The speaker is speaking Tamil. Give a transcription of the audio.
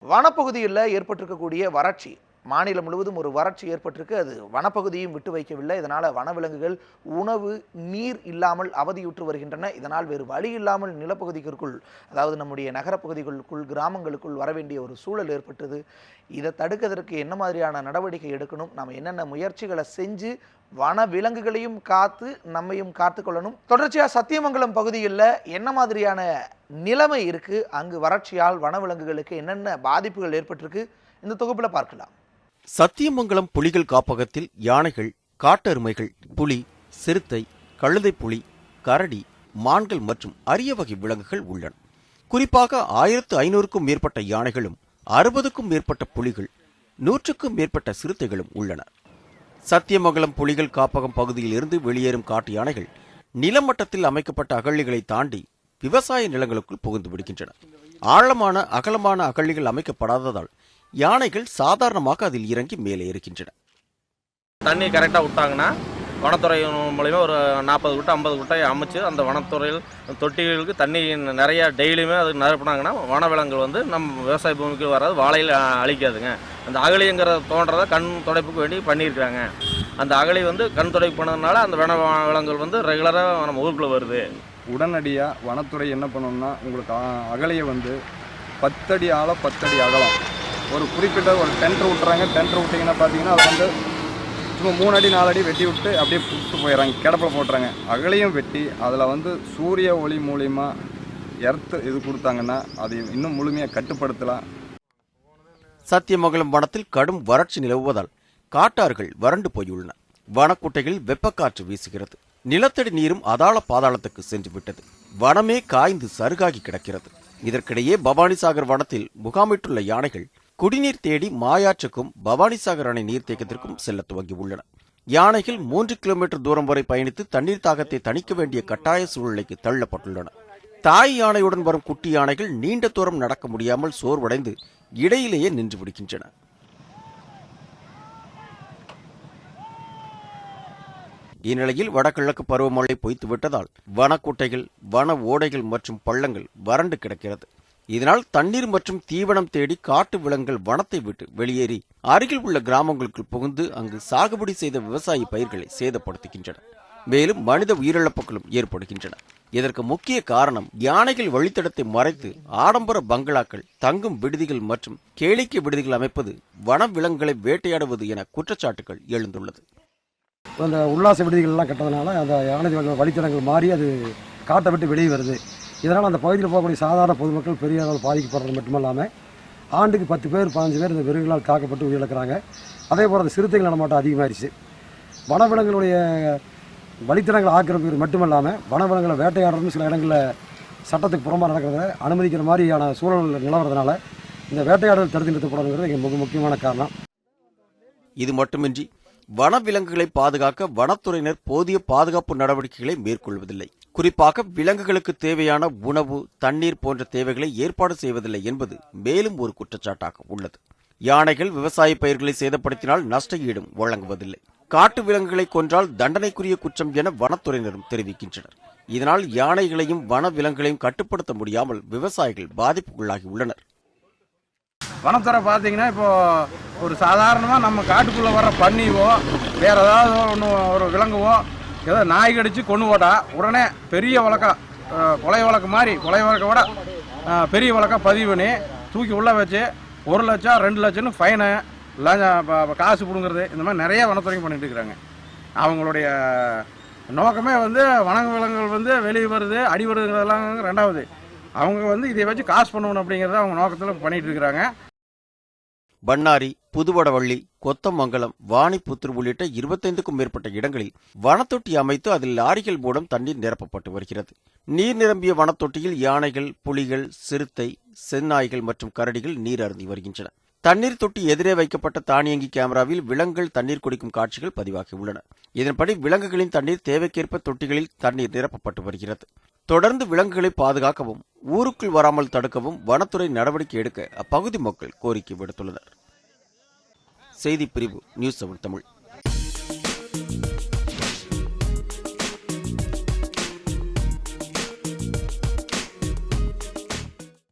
வனப்பகுதியில் ஏற்பட்டிருக்கக்கூடிய வறட்சி மாநிலம் முழுவதும் ஒரு வறட்சி ஏற்பட்டிருக்கு. அது வனப்பகுதியும் விட்டு வைக்கவில்லை. இதனால் வனவிலங்குகள் உணவு நீர் இல்லாமல் அவதியுற்று வருகின்றன. இதனால் வேறு வழி இல்லாமல் நிலப்பகுதிகளுக்குள், அதாவது நம்முடைய நகரப்பகுதிகளுக்குள், கிராமங்களுக்குள் வர வேண்டிய ஒரு சூழல் ஏற்பட்டது. இதை தடுக்கிறதுக்கு என்ன மாதிரியான நடவடிக்கை எடுக்கணும், நம்ம என்னென்ன முயற்சிகளை செஞ்சு வன விலங்குகளையும் காத்து நம்மையும் காத்துக்கொள்ளணும். தொடர்ச்சியாக சத்தியமங்கலம் பகுதியில் என்ன மாதிரியான நிலைமை இருக்கு, அங்கு வறட்சியால் வனவிலங்குகளுக்கு என்னென்ன பாதிப்புகள் ஏற்பட்டிருக்கு, இந்த தொகுப்பில் பார்க்கலாம். சத்தியமங்கலம் புலிகள் காப்பகத்தில் யானைகள், காட்டெருமைகள், புலி, சிறுத்தை, கழுதை புலி, கரடி, மான்கள் மற்றும் அரிய வகை விலங்குகள் உள்ளன. குறிப்பாக 1500க்கும் மேற்பட்ட யானைகளும் 60க்கும் மேற்பட்ட புலிகள், 100க்கும் மேற்பட்ட சிறுத்தைகளும் உள்ளன. சத்தியமங்கலம் புலிகள் காப்பகம் பகுதியில் இருந்து வெளியேறும் காட்டு யானைகள் நிலமட்டத்தில் அமைக்கப்பட்ட அகழிகளை தாண்டி விவசாய நிலங்களுக்குள் புகுந்து விடுகின்றன. ஆழமான அகலமான அகழிகள் அமைக்கப்படாததால் யானைகள் சாதாரணமாக அதில் இறங்கி மேலே இருக்கின்றன. தண்ணி கரெக்டாக விட்டாங்கன்னா வனத்துறை மூலிமா ஒரு 40 குட்டை 50 குட்டை அமைச்சு அந்த வனத்துறையில் தொட்டிகளுக்கு தண்ணி நிறையா டெய்லியுமே அதுக்கு நிரப்பினாங்கன்னா வனவிலங்குகள் வந்து நம்ம விவசாய பூமிக்கு வராது, வாழையில் அழிக்காதுங்க. அந்த அகழிங்கிற தோன்றதை கண் துடைப்புக்கு வேண்டி பண்ணியிருக்காங்க. அந்த அகழி வந்து கண் துடைப்பு பண்ணதுனால அந்த வனவிலங்குகள் வந்து ரெகுலராக நம்ம ஊருக்குள்ளே வருது. உடனடியாக வனத்துறை என்ன பண்ணணும்னா, உங்களுக்கு அகழியை வந்து 10 அடி ஆழம் 10 அடி அகலம் ஒரு குறிப்பிட்ட ஒரு டென்டர் விட்டுறாங்க. டென்டர் விட்டிங்கன்னா பார்த்தீங்கன்னா அது வந்து சும்மா 3 அடி 4 அடி வெட்டி விட்டு அப்படியே விட்டு போயிடறாங்க, கிடப்பில் போட்டுறாங்க. அகலையும் வெட்டி அதில் வந்து சூரிய ஒளி மூலிமா எர்த்து இது கொடுத்தாங்கன்னா அது இன்னும் முழுமையாக கட்டுப்படுத்தலாம். சத்தியமங்கலம் வனத்தில் கடும் வறட்சி நிலவுவதால் காட்டார்கள் வறண்டு போயுள்ளன. வனக்குட்டைகளில் வெப்பக்காற்று வீசுகிறது. நிலத்தடி நீரும் அதாள பாதாளத்துக்கு சென்று விட்டது. வனமே காய்ந்து சருகாகி கிடக்கிறது. இதற்கிடையே பவானிசாகர் வனத்தில் முகாமிட்டுள்ள யானைகள் குடிநீர் தேடி மாயாற்றுக்கும் பவானிசாகர் அணை நீர்த்தேக்கத்திற்கும் செல்ல துவங்கியுள்ளன. யானைகள் 3 கிலோமீட்டர் தூரம் வரை பயணித்து தண்ணீர் தாகத்தை தணிக்க வேண்டிய கட்டாய சூழ்நிலைக்கு தள்ளப்பட்டுள்ளன. தாய் யானையுடன் வரும் குட்டி யானைகள் நீண்ட தூரம் நடக்க முடியாமல் சோர்வடைந்து இடையிலேயே நின்று விடுகின்றன. இந்நிலையில் வடகிழக்கு பருவமழை பொய்த்து விட்டதால் வனக்குட்டைகள், வன ஓடைகள் மற்றும் பள்ளங்கள் வறண்டு கிடக்கிறது. இதனால் தண்ணீர் மற்றும் தீவனம் தேடி காட்டு விலங்குகள் வனத்தை விட்டு வெளியேறி அருகில் உள்ள கிராமங்களுக்குள் புகுந்து அங்கு சாகுபடி செய்த விவசாய பயிர்களை சேதப்படுத்துகின்றன. மேலும் மனித உயிரிழப்புகளும் ஏற்படுகின்றன. இதற்கு முக்கிய காரணம் யானைகள் வழித்தடத்தை மறைத்து ஆடம்பர பங்களாக்கள், தங்கும் விடுதிகள் மற்றும் கேளிக்கை விடுதிகள் அமைப்பது, வன விலங்குகளை வேட்டையாடுவது என குற்றச்சாட்டுகள் எழுந்துள்ளது. அந்த உல்லாச விடுதிகள்லாம் கட்டதுனால அந்த யானை வழித்தடங்கள் மாறி அது காட்டை விட்டு வெளியே வருது. இதனால் அந்த பகுதியில் போகக்கூடிய சாதாரண பொதுமக்கள் பெரிய அளவில் பாதிக்கப்படுறது மட்டுமல்லாமல் ஆண்டுக்கு 10 பேர் 15 பேர் இந்த விலங்குகளால் தாக்கப்பட்டு உயிரிழக்கிறாங்க. அதே போல் அந்த சிறுத்தைகள் நடமாட்டம் அதிகமாகிடுச்சு. வனவிலங்குகளுடைய வழித்தடங்கள் ஆக்கிரமிப்பு மட்டுமல்லாமல் வனவிலங்குகளை வேட்டையாடுறது சில இடங்களில் சட்டத்துக்கு புறம்பாக நடக்கிறத அனுமதிக்கிற மாதிரியான சூழல் நிலவரதுனால இந்த வேட்டையாடுதல் தடுத்து நிறுத்தப்படணுங்கிறது இங்கே மிக முக்கியமான காரணம். இது மட்டுமின்றி வனவிலங்குகளை பாதுகாக்க வனத்துறையினர் போதிய பாதுகாப்பு நடவடிக்கைகளை மேற்கொள்வதில்லை. குறிப்பாக விலங்குகளுக்கு தேவையான உணவு, தண்ணீர் போன்ற தேவைகளை ஏற்பாடு செய்வதில்லை என்பது மேலும் ஒரு குற்றச்சாட்டாக உள்ளது. யானைகள் விவசாய பயிர்களை சேதப்படுத்தினால் நஷ்ட ஈடும் வழங்குவதில்லை. காட்டு விலங்குகளை கொன்றால் தண்டனைக்குரிய குற்றம் என வனத்துறையினரும் தெரிவிக்கின்றனர். இதனால் யானைகளையும் வன விலங்குகளையும் கட்டுப்படுத்த முடியாமல் விவசாயிகள் பாதிப்புக்குள்ளாகி உள்ளனர். வனத்துறை பார்த்தீங்கன்னா இப்போ ஒரு சாதாரணமாக நம்ம காட்டுக்குள்ளே வர்ற பன்னிவோ வேறு ஏதாவது ஒரு விலங்குவோ ஏதோ நாய் கடிச்சு கொண்டு போட்டா உடனே பெரிய வழக்கம், கொலை வழக்கு மாதிரி, கொலை வழக்கை விட பெரிய வழக்கம் பதிவு பண்ணி தூக்கி உள்ளே வச்சு 1 லட்சம் 2 லட்சம்னு ஃபைனு, காசு பிடுங்கிறது, இந்த மாதிரி நிறைய வனத்துறைங்க பண்ணிட்டு இருக்கிறாங்க. அவங்களுடைய நோக்கமே வந்து வன விலங்குகள் வந்து வெளியே வருது, அடி வருதுங்கிறதெல்லாம் ரெண்டாவது. அவங்க வந்து இதை வச்சு காசு பண்ணணும் அப்படிங்கிறத அவங்க நோக்கத்தில் பண்ணிட்டு இருக்கிறாங்க. பண்ணாரி, புதுவடவள்ளி, கொத்தமங்கலம், வாணிப்புத்தூர் உள்ளிட்ட 25க்கும் மேற்பட்ட இடங்களில் வனத்தொட்டி அமைத்து அதில் லாரிகள் மூலம் தண்ணீர் நிரப்பப்பட்டு வருகிறது. நீர் நிரம்பிய வனத்தொட்டியில் யானைகள், புலிகள், சிறுத்தை, செந்நாய்கள் மற்றும் கரடிகள் நீர் அருந்தி வருகின்றன. தண்ணீர் தொட்டி எதிரே வைக்கப்பட்ட தானியங்கி கேமராவில் விலங்குகள் தண்ணீர் குடிக்கும் காட்சிகள் பதிவாகியுள்ளன. இதன்படி விலங்குகளின் தண்ணீர் தேவைக்கேற்ப தொட்டிகளில் தண்ணீர் நிரப்பப்பட்டு வருகிறது. தொடர்ந்து விலங்குகளை பாதுகாக்கவும் ஊருக்குள் வராமல் தடுக்கவும் வனத்துறை நடவடிக்கை எடுக்க அப்பகுதி மக்கள் கோரிக்கை விடுத்துள்ளனர். செய்திப்பிரிவு நியூஸ் 7 தமிழ்.